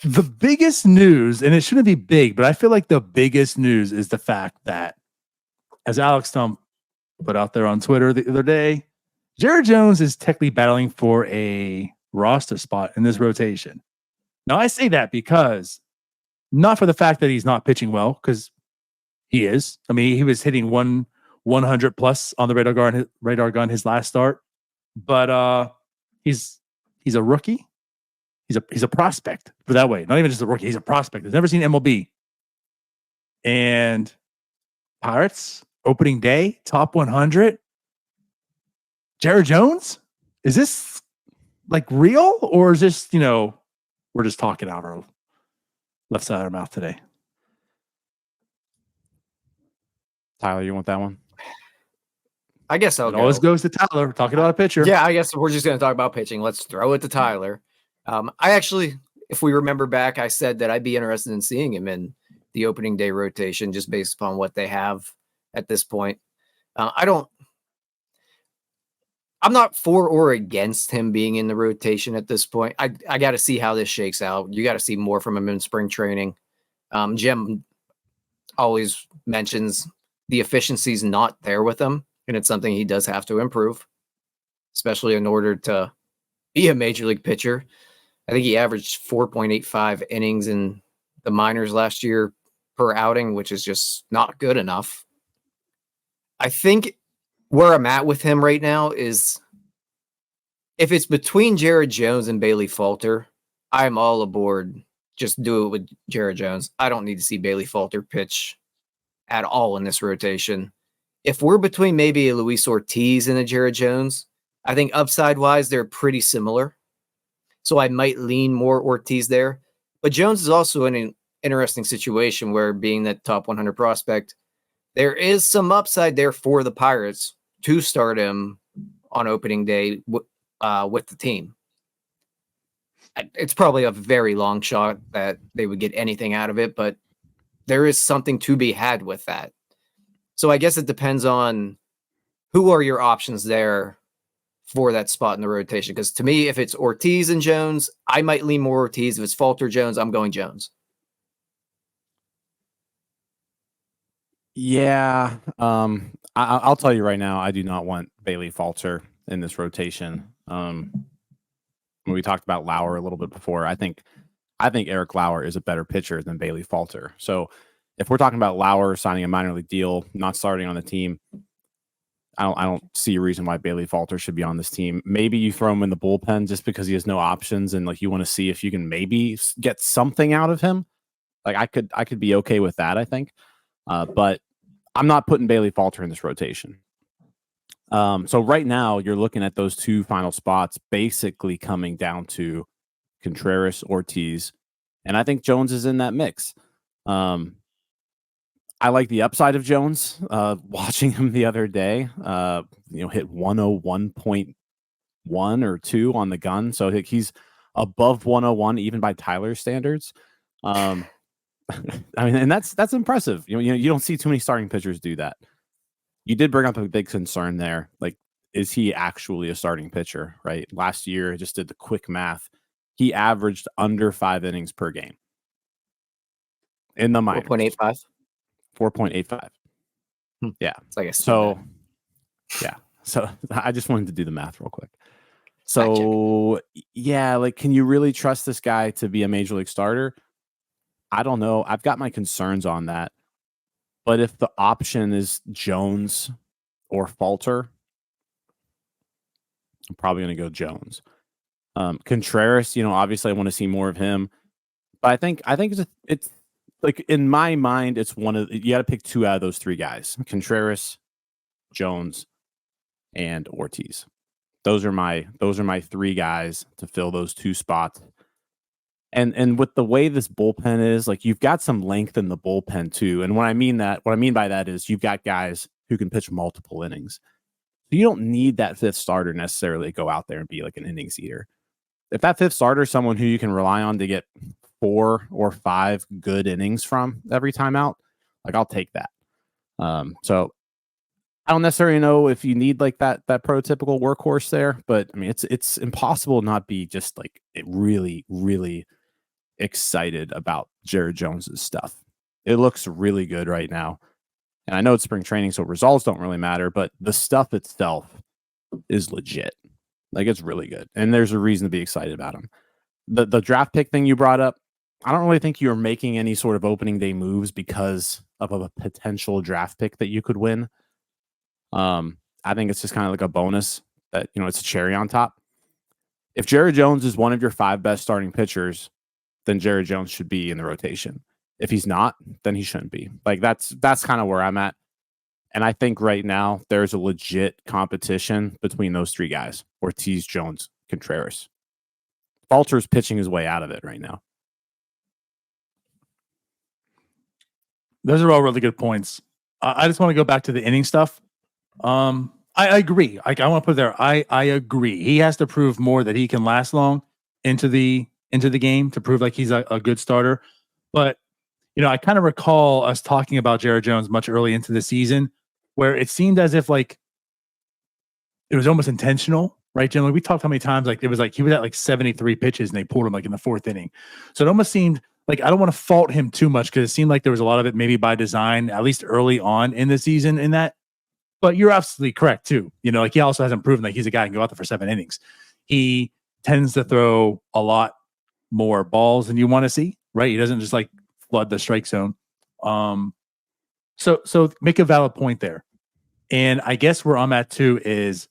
The biggest news, and it shouldn't be big, but I feel like the biggest news is the fact that, as Alex Stumpf put out there on Twitter the other day, Jared Jones is technically battling for a roster spot in this rotation. Now, I say that because not for the fact that he's not pitching well, because he is. I mean, he was hitting 100 plus on the radar gun his last start, but he's a rookie. He's a prospect, for that way. Not even just a rookie. He's a prospect. He's never seen MLB. And Pirates opening day, top 100. Jared Jones? Is this like real, or is this, we're just talking out of our left side of our mouth today? Tyler, you want that one? I guess I'll go. Always goes to Tyler. We're talking about a pitcher. Yeah, I guess we're just going to talk about pitching. Let's throw it to Tyler. I actually, if we remember back, I said that I'd be interested in seeing him in the opening day rotation just based upon what they have at this point. I'm not for or against him being in the rotation at this point. I got to see how this shakes out. You got to see more from him in spring training. Jim always mentions the efficiency's not there with him, and it's something he does have to improve, especially in order to be a major league pitcher. I think he averaged 4.85 innings in the minors last year per outing, which is just not good enough. I think where I'm at with him right now is if it's between Jared Jones and Bailey Falter, I'm all aboard. Just do it with Jared Jones. I don't need to see Bailey Falter pitch at all in this rotation. If we're between maybe a Luis Ortiz and a Jared Jones, I think upside-wise, they're pretty similar. So I might lean more Ortiz there. But Jones is also in an interesting situation where, being that top 100 prospect, there is some upside there for the Pirates to start him on opening day with the team. It's probably a very long shot that they would get anything out of it, but there is something to be had with that. So I guess it depends on who are your options there for that spot in the rotation. Because to me, if it's Ortiz and Jones, I might lean more Ortiz. If it's Falter Jones, I'm going Jones. Yeah. I'll tell you right now, I do not want Bailey Falter in this rotation. We talked about Lauer a little bit before. I think Eric Lauer is a better pitcher than Bailey Falter. So if we're talking about Lauer signing a minor league deal, not starting on the team, I don't see a reason why Bailey Falter should be on this team. Maybe you throw him in the bullpen just because he has no options, and like you want to see if you can maybe get something out of him. Like I could be okay with that, I think. But I'm not putting Bailey Falter in this rotation. So right now you're looking at those two final spots basically coming down to Contreras, Ortiz, and I think Jones is in that mix. I like the upside of Jones. Watching him the other day, hit 101.1 or 2 on the gun. So he's above 101 even by Tyler's standards. I mean, and that's impressive. You don't see too many starting pitchers do that. You did bring up a big concern there. Like, is he actually a starting pitcher? Right? Last year, I just did the quick math. He averaged under 5 innings per game in the minors. 4.85. 4.85. Yeah. It's like yeah. So I just wanted to do the math real quick. So yeah, like, can you really trust this guy to be a major league starter? I don't know. I've got my concerns on that. But if the option is Jones or Falter, I'm probably going to go Jones. Contreras, obviously I want to see more of him. But I think it's like, in my mind, it's you got to pick 2 out of those 3 guys: Contreras, Jones, and Ortiz. Those are my 3 guys to fill those 2 spots. And with the way this bullpen is, like, you've got some length in the bullpen too. And what I mean by that is you've got guys who can pitch multiple innings. So you don't need that 5th starter necessarily to go out there and be like an innings eater. If that 5th starter is someone who you can rely on to get 4 or 5 good innings from every time out, like, I'll take that. So I don't necessarily know if you need like that prototypical workhorse there, but I mean, it's impossible to not be just like really, really excited about Jared Jones's stuff. It looks really good right now. And I know it's spring training, so results don't really matter, but the stuff itself is legit. Like, it's really good. And there's a reason to be excited about him. The draft pick thing you brought up, I don't really think you're making any sort of opening day moves because of a potential draft pick that you could win. I think it's just kind of like a bonus that, it's a cherry on top. If Jared Jones is one of your 5 best starting pitchers, then Jared Jones should be in the rotation. If he's not, then he shouldn't be. Like, that's kind of where I'm at. And I think right now there's a legit competition between those 3 guys: Ortiz, Jones, Contreras. Falter's pitching his way out of it right now. Those are all really good points. I just want to go back to the inning stuff. I agree. I want to put it there. I agree. He has to prove more that he can last long into the game to prove like he's a good starter. But I kind of recall us talking about Jared Jones much early into the season, where it seemed as if like it was almost intentional, right, Jim? Like, we talked how many times like it was like he was at like 73 pitches and they pulled him like in the 4th inning. So it almost seemed like, I don't want to fault him too much because it seemed like there was a lot of it maybe by design, at least early on in the season in that. But you're absolutely correct too. Like, he also hasn't proven that he's a guy who can go out there for 7 innings. He tends to throw a lot more balls than you want to see, right? He doesn't just like flood the strike zone. So make a valid point there. And I guess where I'm at too is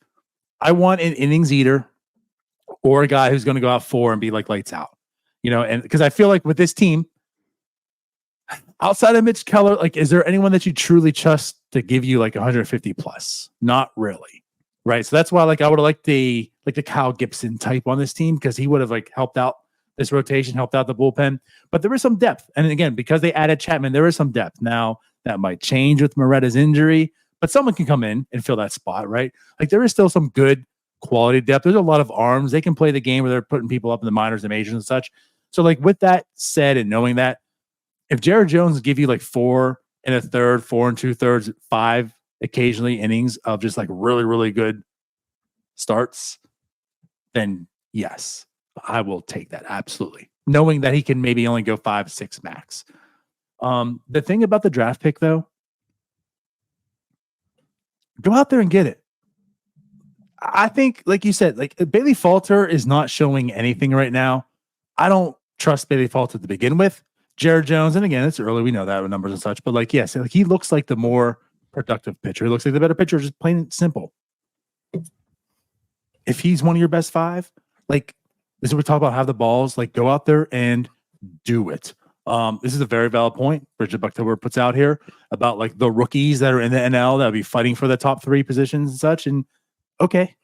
I want an innings eater or a guy who's going to go out 4 and be like lights out, and because I feel like with this team, outside of Mitch Keller, like, is there anyone that you truly trust to give you like 150 plus? Not really. Right. So that's why like I would have liked the Kyle Gibson type on this team, because he would have like helped out this rotation, helped out the bullpen. But there is some depth. And again, because they added Chapman, there is some depth. Now that might change with Moretta's injury, but someone can come in and fill that spot, right? Like, there is still some good quality depth. There's a lot of arms. They can play the game where they're putting people up in the minors and majors and such. So like, with that said, and knowing that, if Jared Jones give you like 4 1/3, 4 2/3, 5 occasionally innings of just like really, really good starts, then yes, I will take that. Absolutely. Knowing that he can maybe only go 5, 6 max. The thing about the draft pick though, go out there and get it. I think, like you said, like, Bailey Falter is not showing anything right now. I don't trust Bailey Falter to begin with. Jared Jones, and again, it's early, we know that with numbers and such, but like, yes, like, he looks like the more productive pitcher. He looks like the better pitcher, just plain and simple. If he's one of your best 5, like, this is what we talk about, have the balls, like, go out there and do it. This is a very valid point Bridget Bucktober puts out here about like the rookies that are in the NL that'll be fighting for the top 3 positions and such. And okay.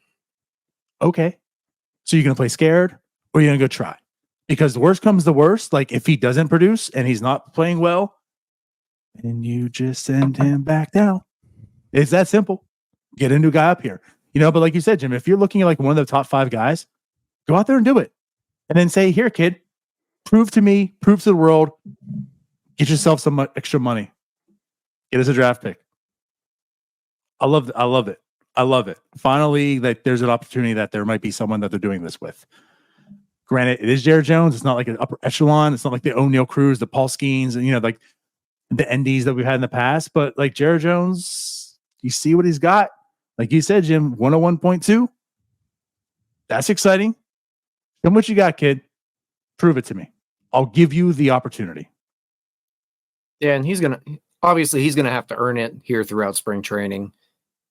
So you're going to play scared, or you're going to go try? Because the worst comes to worst, like, if he doesn't produce and he's not playing well, and you just send him back down. It's that simple. Get a new guy up here. But like you said, Jim, if you're looking at like one of the top 5 guys, go out there and do it. And then say, here, kid, prove to me, prove to the world, get yourself some extra money. Get us a draft pick. I love it. Finally, like, there's an opportunity that there might be someone that they're doing this with. Granted, it is Jared Jones. It's not like an upper echelon. It's not like the O'Neill Cruz, the Paul Skeens, and like the NDs that we've had in the past. But like, Jared Jones, you see what he's got. Like you said, Jim, 101.2. That's exciting. Show me what you got, kid. Prove it to me. I'll give you the opportunity. Yeah, and he's gonna have to earn it here throughout spring training.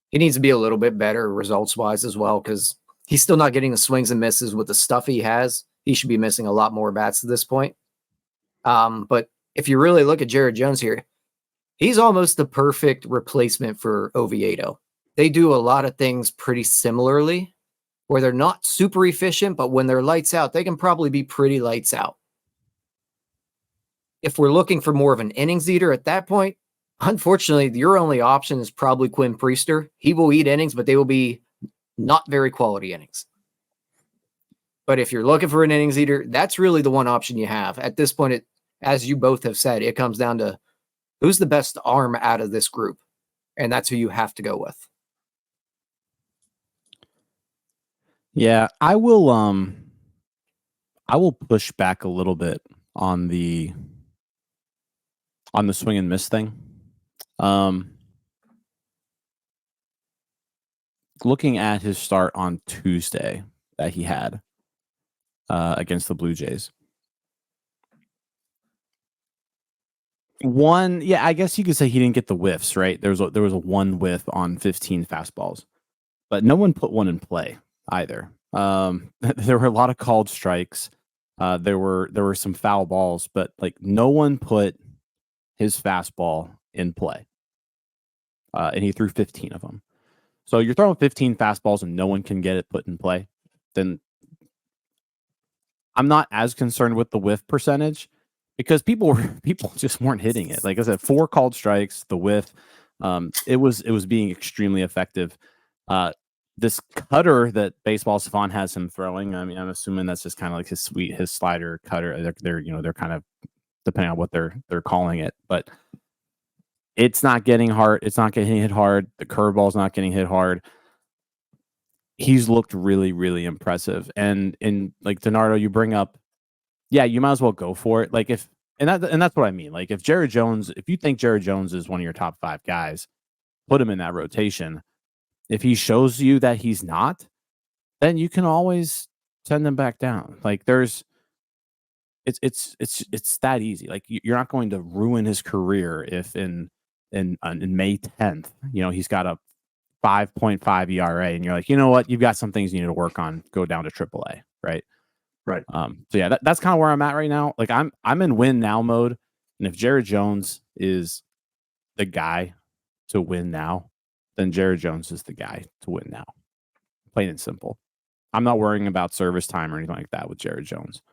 He needs to be a little bit better results wise as well, because he's still not getting the swings and misses with the stuff he has. He should be missing a lot more bats at this point. But if you really look at Jared Jones here, he's almost the perfect replacement for Oviedo. They do a lot of things pretty similarly, where they're not super efficient, but when they're lights out, they can probably be pretty lights out. If we're looking for more of an innings eater at that point, unfortunately, your only option is probably Quinn Priester. He will eat innings, but they will be not very quality innings. But if you're looking for an innings eater, that's really the one option you have. At this point, as you both have said, it comes down to who's the best arm out of this group. And that's who you have to go with. Yeah, I will push back a little bit on the swing and miss thing. Looking at his start on Tuesday that he had against the Blue Jays. I guess you could say he didn't get the whiffs, right? There was a one whiff on 15 fastballs, but no one put one in play either. There were a lot of called strikes. There were some foul balls, but like no one put his fastball in play. And he threw 15 of them. So you're throwing 15 fastballs and no one can get it put in play, then I'm not as concerned with the whiff percentage because people just weren't hitting it. Like I said, 4 called strikes, the whiff, it was being extremely effective. This cutter that Baseball Savant has him throwing, I mean, I'm assuming that's just kind of like his slider cutter. They're kind of depending on what they're calling it, but it's not getting hard. It's not getting hit hard. The curveball's not getting hit hard. He's looked really, really impressive. And like Donardo, you bring up, yeah, you might as well go for it. Like and that's what I mean. Like if you think Jared Jones is one of your top 5 guys, put him in that rotation. If he shows you that he's not, then you can always send him back down. Like it's that easy. Like you're not going to ruin his career if in May 10th, he's got a 5.5 ERA and you're like, you know what, you've got some things you need to work on, go down to AAA, right? Right. So yeah, that's kind of where I'm at right now. Like I'm in win now mode, and if Jared Jones is the guy to win now, then Jared Jones is the guy to win now. Plain and simple. I'm not worrying about service time or anything like that with Jared Jones.